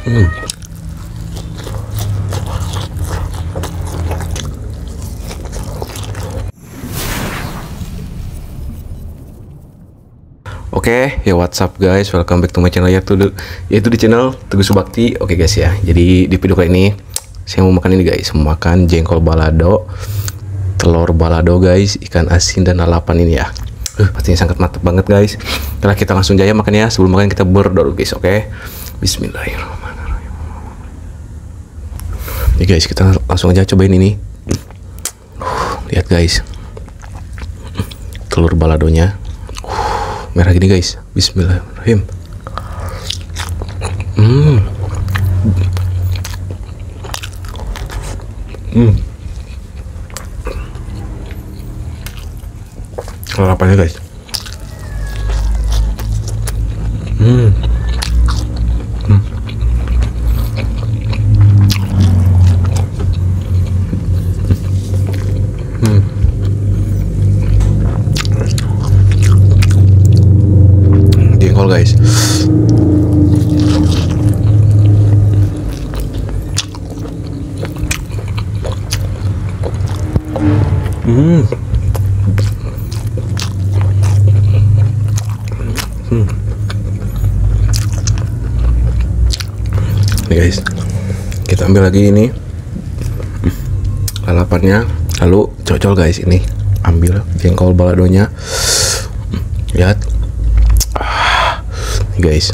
Hmm. Oke, ya what's up guys, welcome back to my channel yaitu di channel Teguh Subakti. Oke guys ya, jadi di video kali ini saya mau makan ini guys, mau makan jengkol balado, telur balado guys, ikan asin dan lalapan ini ya. Pastinya sangat mantap banget guys. Karena kita langsung jaya makan ya, sebelum makan kita berdoa guys, oke? Bismillahirrahmanirrahim. Nih guys, kita langsung aja cobain ini. Lihat guys, telur baladonya. Merah gini guys. Bismillahirrahmanirrahim. Lalapannya guys. Jengkol guys. Nih guys, kita ambil lagi ini lalapannya, lalu cocol guys. Ini ambil jengkol baladonya, lihat. Nih guys.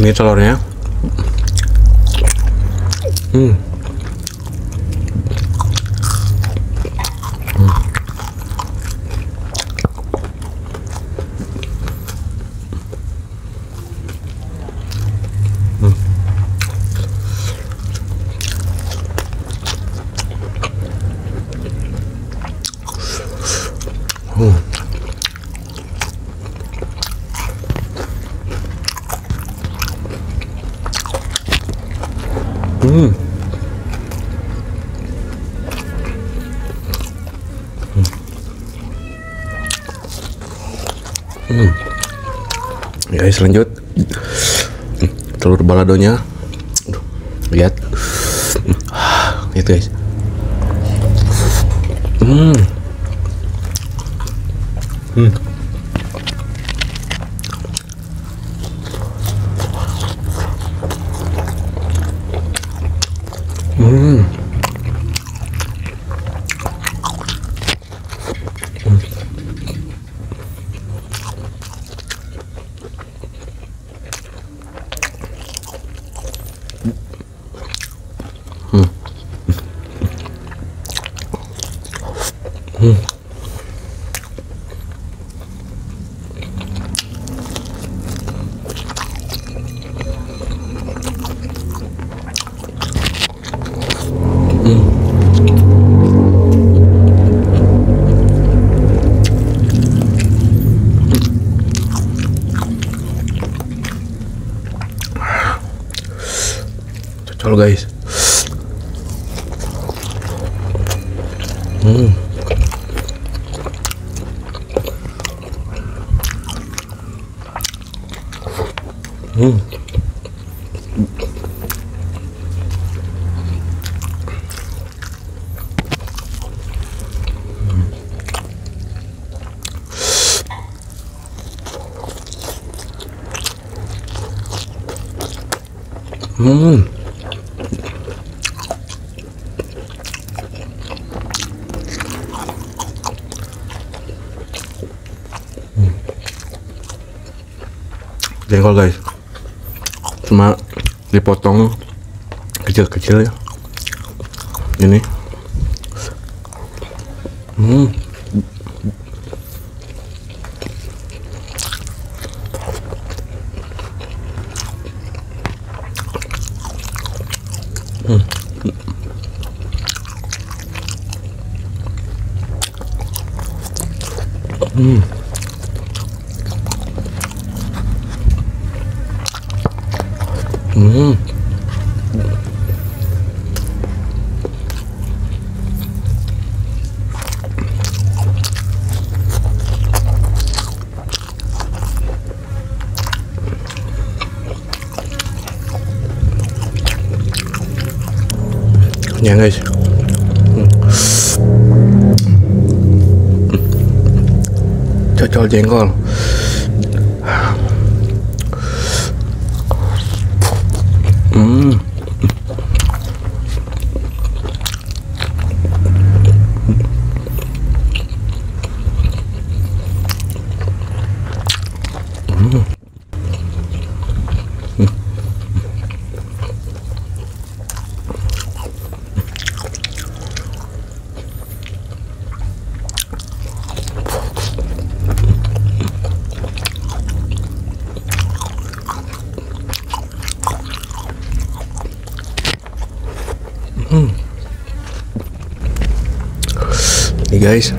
Ini telurnya. Ya guys, lanjut telur baladonya. Lihat. Lihat guys. Cocol guys. Jengkol guys, cuma dipotong kecil-kecil ya. Ini Ya guys, cocol jengkol. Nih guys,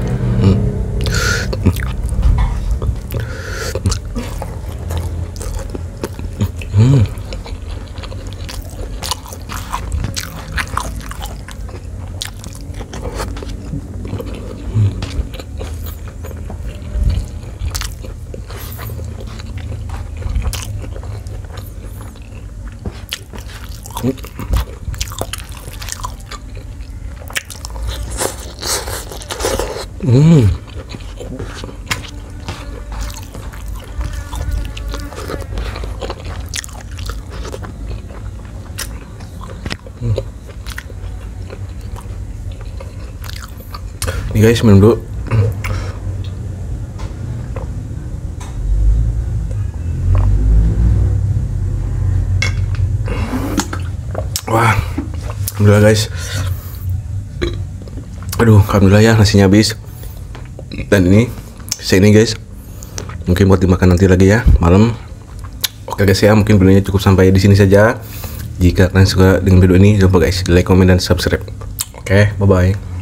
nih guys, minum dulu. Wah, alhamdulillah guys. Aduh, alhamdulillah ya nasinya habis. Dan ini guys, mungkin buat dimakan nanti lagi ya malam. Oke guys ya, mungkin videonya cukup sampai di sini saja. Jika kalian suka dengan video ini, jangan lupa guys di like, komen, dan subscribe. Oke, bye bye.